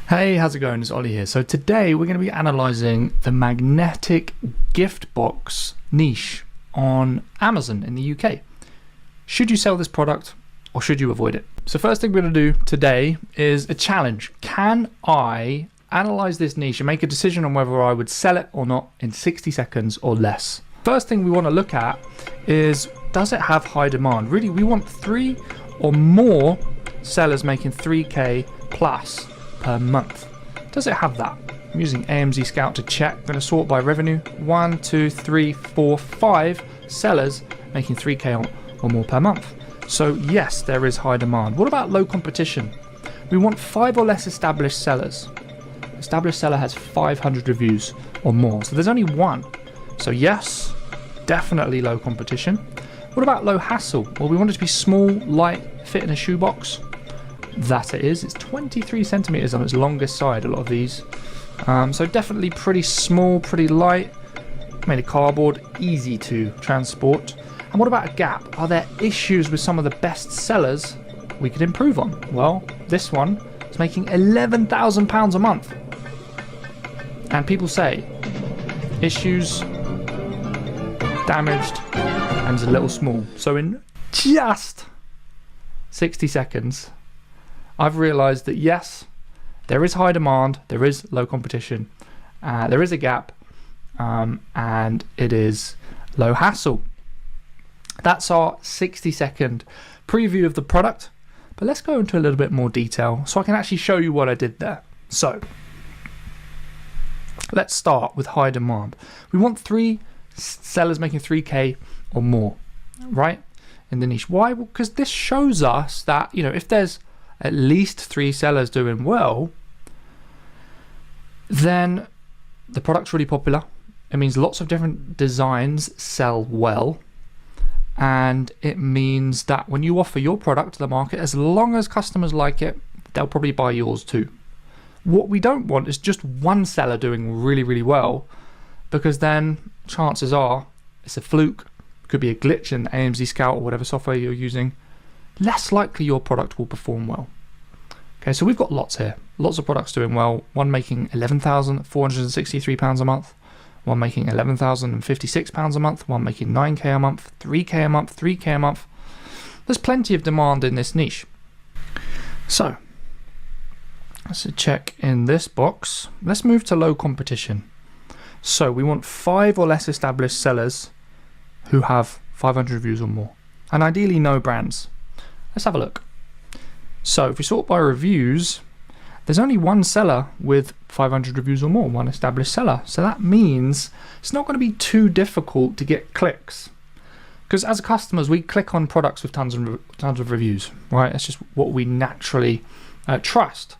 Hey, how's it going? It's Ollie here. So today we're going to be analysing the magnetic gift box niche on Amazon in the UK. Should you sell this product or should you avoid it? So first thing we're going to do today is a challenge. Can I analyse this niche and make a decision on whether I would sell it or not in 60 seconds or less? First thing we want to look at is, does it have high demand? Really, we want 3 or more sellers making 3K plus per month. Does it have that? I'm using AMZScout to check. I'm going to sort by revenue. 1, 2, 3, 4, 5 sellers making 3K or more per month. So yes, there is high demand. What about low competition? We want 5 or less established sellers. Established seller has 500 reviews or more. So there's only 1. So yes, definitely low competition. What about low hassle? Well, we want it to be small, light, fit in a shoebox. That it is. It's 23 centimeters on its longest side, a lot of these. So definitely pretty small, pretty light. Made of cardboard, easy to transport. And what about a gap? Are there issues with some of the best sellers we could improve on? Well, this one is making £11,000 a month. And people say, issues, damaged, and it's a little small. So in just 60 seconds, I've realised that yes, there is high demand, there is low competition, there is a gap, and it is low hassle. That's our 60-second preview of the product, but let's go into a little bit more detail so I can actually show you what I did there. So let's start with high demand. We want 3 sellers making 3K or more, right, in the niche. Why? Well, because this shows us that, you know, if there's at least 3 sellers doing well, then the product's really popular. It means lots of different designs sell well, and it means that when you offer your product to the market, as long as customers like it, they'll probably buy yours too. What we don't want is just one seller doing really, really well, because then chances are it's a fluke, could be a glitch in AMZScout or whatever software you're using. Less likely your product will perform well. Okay, so we've got lots here. Lots of products doing well. One making £11,463 a month. One making £11,056 a month. One making 9K a month, 3K a month, 3K a month. There's plenty of demand in this niche. So let's check in this box. Let's move to low competition. So we want 5 or less established sellers who have 500 reviews or more, and ideally no brands. Let's have a look. So if we sort by reviews, there's only 1 seller with 500 reviews or more, 1 established seller. So that means it's not going to be too difficult to get clicks, because as customers we click on products with tons of reviews, right? That's just what we naturally trust.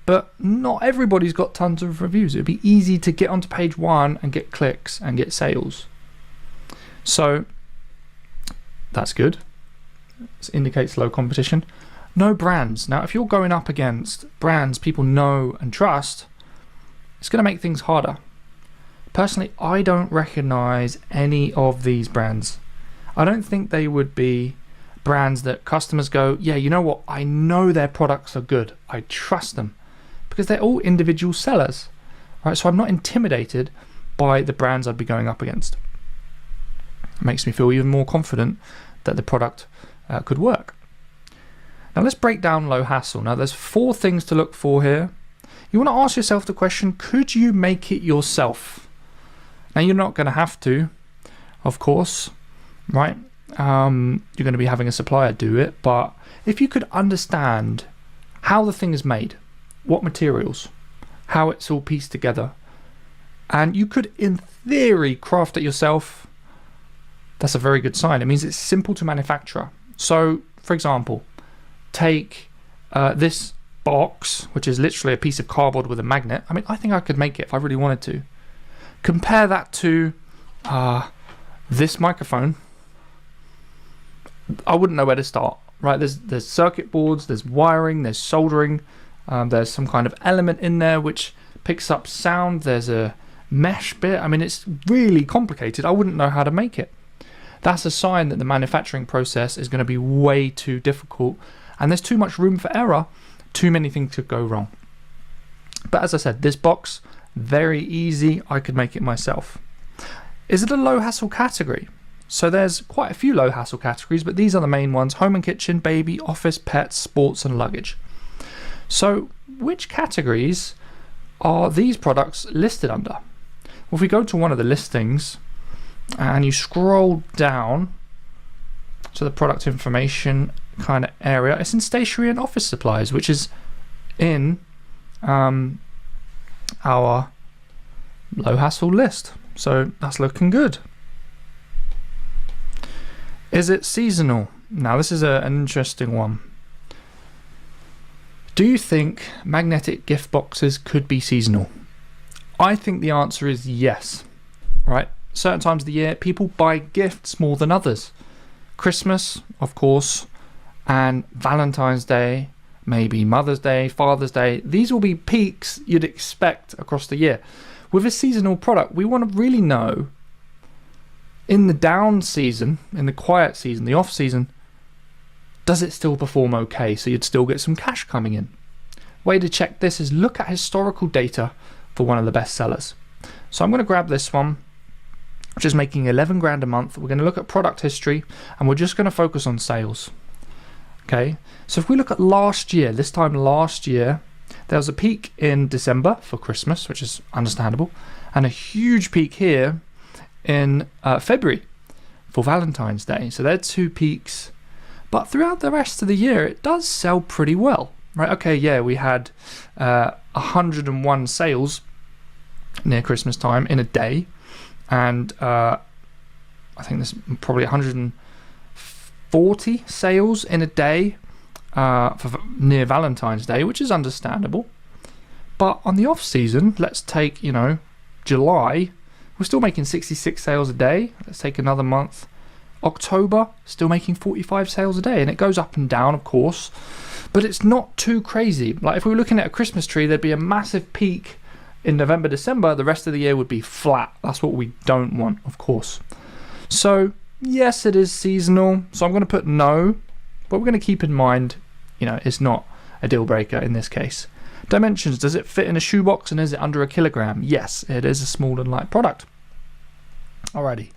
But not everybody's got tons of reviews. It'd be easy to get onto page 1 and get clicks and get sales. So that's good. This indicates low competition. No brands. Now, if you're going up against brands people know and trust, it's going to make things harder. Personally, I don't recognize any of these brands. I don't think they would be brands that customers go, yeah, you know what? I know their products are good. I trust them, because they're all individual sellers, right? So I'm not intimidated by the brands I'd be going up against. It makes me feel even more confident that the product could work. Now let's break down low hassle. Now there's 4 things to look for here. You want to ask yourself the question, could you make it yourself? Now you're not going to have to, of course, right? You're going to be having a supplier do it, but if you could understand how the thing is made, what materials, how it's all pieced together, and you could in theory craft it yourself, that's a very good sign. It means it's simple to manufacture. So for example, take this box, which is literally a piece of cardboard with a magnet. I mean, I think I could make it if I really wanted to. Compare that to this microphone. I wouldn't know where to start, right? There's circuit boards, there's wiring, there's soldering, there's some kind of element in there which picks up sound, there's a mesh bit. I mean, it's really complicated. I wouldn't know how to make it. That's a sign that the manufacturing process is going to be way too difficult, and there's too much room for error. Too many things could go wrong. But as I said, this box, very easy. I could make it myself. Is it a low hassle category? So there's quite a few low hassle categories, but these are the main ones: home and kitchen, baby, office, pets, sports, and luggage. So which categories are these products listed under? Well, if we go to one of the listings and you scroll down to the product information kind of area, it's in stationery and office supplies, which is in our low hassle list. So that's looking good. Is it seasonal? Now this is an interesting one. Do you think magnetic gift boxes could be seasonal? I think the answer is yes. Right? Certain times of the year, people buy gifts more than others. Christmas, of course, and Valentine's Day, maybe Mother's Day, Father's Day. These will be peaks you'd expect across the year. With a seasonal product, we want to really know, in the down season, in the quiet season, the off season, does it still perform okay? So you'd still get some cash coming in. Way to check this is look at historical data for one of the best sellers. So I'm going to grab this one, which is making 11 grand a month. We're going to look at product history, and we're just going to focus on sales. Okay, so if we look at last year, this time last year, there was a peak in December for Christmas, which is understandable, and a huge peak here in February for Valentine's Day. So they're two peaks, but throughout the rest of the year, it does sell pretty well, right? Okay, yeah, we had 101 sales near Christmas time in a day, and I think there's probably 140 sales in a day for near Valentine's Day, which is understandable. But on the off season, let's take, July, we're still making 66 sales a day. Let's take another month. October, still making 45 sales a day, and it goes up and down, of course, but it's not too crazy. Like if we were looking at a Christmas tree, there'd be a massive peak in November, December. The rest of the year would be flat. That's what we don't want, of course. So yes, it is seasonal. So I'm going to put no, but we're going to keep in mind, it's not a deal breaker in this case. Dimensions, does it fit in a shoebox and is it under 1 kilogram? Yes, it is a small and light product. Alrighty.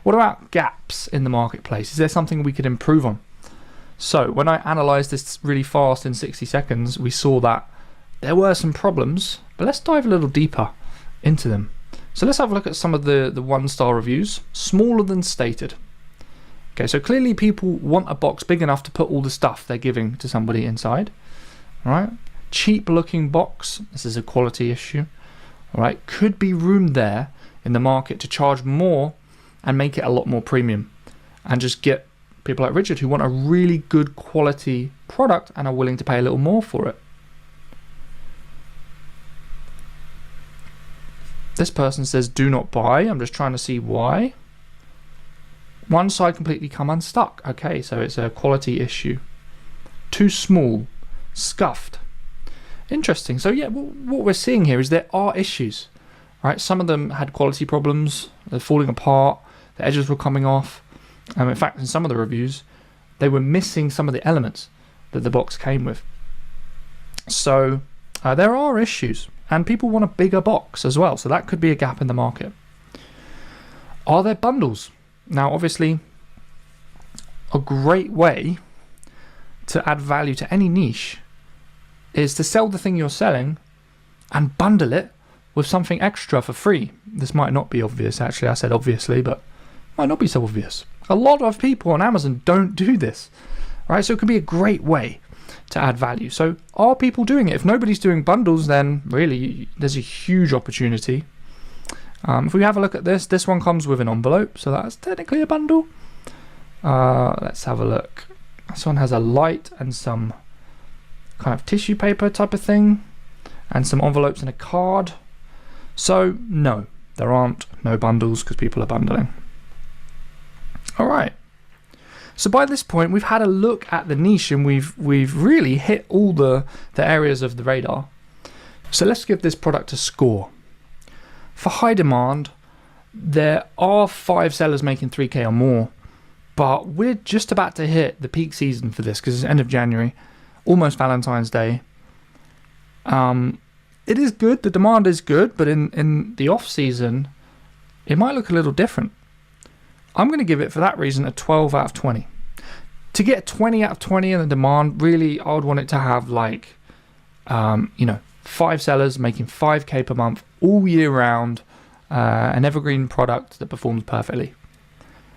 What about gaps in the marketplace? Is there something we could improve on? So when I analysed this really fast in 60 seconds, we saw that there were some problems, but let's dive a little deeper into them. So let's have a look at some of the 1-star reviews. Smaller than stated. Okay, so clearly people want a box big enough to put all the stuff they're giving to somebody inside. All right, cheap looking box. This is a quality issue. All right, could be room there in the market to charge more and make it a lot more premium, and just get people like Richard who want a really good quality product and are willing to pay a little more for it. This person says do not buy. I'm just trying to see why. One side completely come unstuck. Okay, so it's a quality issue. Too small, scuffed. Interesting. So yeah, what we're seeing here is there are issues, right? Some of them had quality problems. They're falling apart. The edges were coming off. In fact, in some of the reviews, they were missing some of the elements that the box came with. So there are issues, and people want a bigger box as well. So that could be a gap in the market. Are there bundles? Now, obviously, a great way to add value to any niche is to sell the thing you're selling and bundle it with something extra for free. This might not be obvious, actually. I said obviously, but might not be so obvious. A lot of people on Amazon don't do this, right? So it can be a great way to add value. So are people doing it? If nobody's doing bundles, then really there's a huge opportunity. If we have a look at this one comes with an envelope, so that's technically a bundle. Let's have a look. This one has a light and some kind of tissue paper type of thing, and some envelopes and a card. So no, there aren't no bundles because people are bundling. All right. So by this point, we've had a look at the niche and we've really hit all the areas of the radar. So let's give this product a score. For high demand, there are 5 sellers making 3K or more, but we're just about to hit the peak season for this because it's end of January, almost Valentine's Day. it is good, the demand is good, but in the off season, it might look a little different. I'm going to give it, for that reason, a 12 out of 20. To get a 20 out of 20 in the demand, really, I would want it to have like, 5 sellers making 5k per month all year round, an evergreen product that performs perfectly.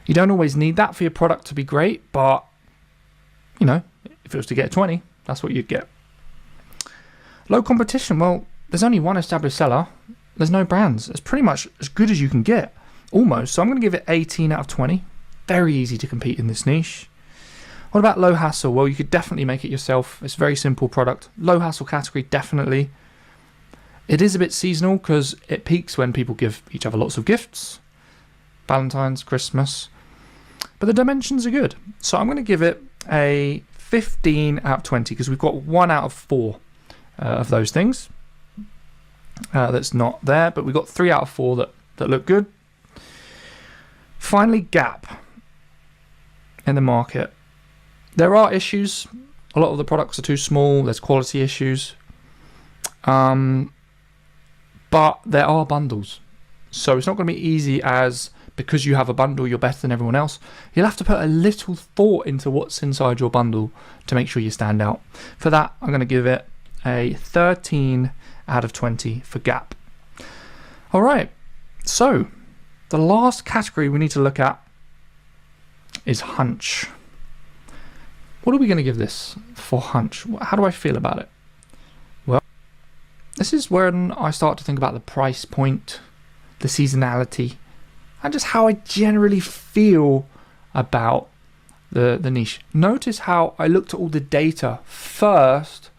You don't always need that for your product to be great, but, if it was to get a 20, that's what you'd get. Low competition, well, there's only one established seller. There's no brands. It's pretty much as good as you can get, almost. So I'm going to give it 18 out of 20. Very easy to compete in this niche. What about low hassle? Well, you could definitely make it yourself. It's a very simple product. Low hassle category, definitely. It is a bit seasonal because it peaks when people give each other lots of gifts. Valentine's, Christmas. But the dimensions are good. So I'm going to give it a 15 out of 20 because we've got 1 out of 4 of those things. That's not there, but we've got 3 out of 4 that look good. Finally, gap in the market. There are issues. A lot of the products are too small. There's quality issues. But there are bundles. So it's not going to be easy as because you have a bundle, you're better than everyone else. You'll have to put a little thought into what's inside your bundle to make sure you stand out. For that, I'm going to give it a 13 out of 20 for gap. All right. So the last category we need to look at is hunch. What are we going to give this for hunch? How do I feel about it? Well, this is when I start to think about the price point, the seasonality, and just how I generally feel about the niche. Notice how I looked at all the data first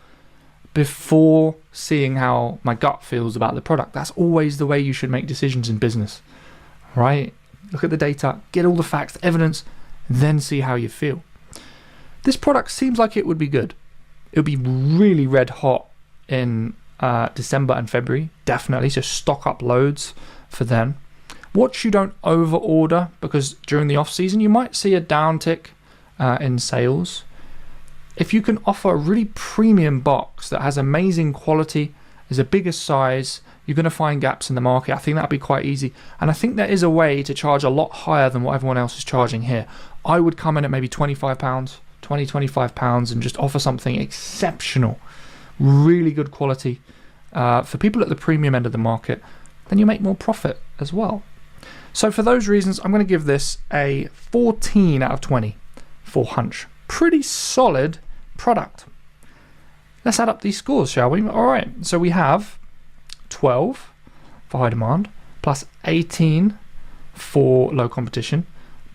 before seeing how my gut feels about the product. That's always the way you should make decisions in business, right? Look at the data, get all the facts, the evidence, then see how you feel. This product seems like it would be good. It would be really red hot in December and February, definitely. So stock up loads for then. Watch you don't over order, because during the off season you might see a downtick in sales. If you can offer a really premium box that has amazing quality, is a bigger size, you're going to find gaps in the market. I think that'd be quite easy. And I think there is a way to charge a lot higher than what everyone else is charging here. I would come in at maybe £25, £25 and just offer something exceptional, really good quality for people at the premium end of the market. Then you make more profit as well. So for those reasons, I'm going to give this a 14 out of 20 for hunch. Pretty solid product. Let's add up these scores, shall we? All right, so we have 12 for high demand, plus 18 for low competition,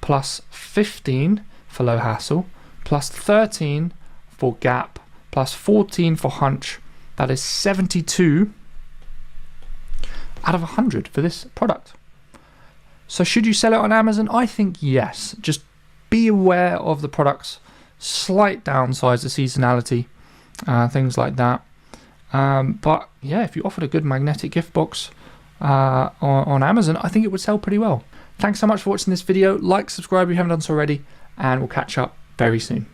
plus 15 for low hassle, plus 13 for gap, plus 14 for hunch. That is 72 out of 100 for this product. So should you sell it on Amazon? I think yes. Just be aware of the product's slight downsides, the seasonality, things like that. But yeah, if you offered a good magnetic gift box on Amazon, I think it would sell pretty well. Thanks so much for watching this video. Like, subscribe if you haven't done so already, and we'll catch up very soon.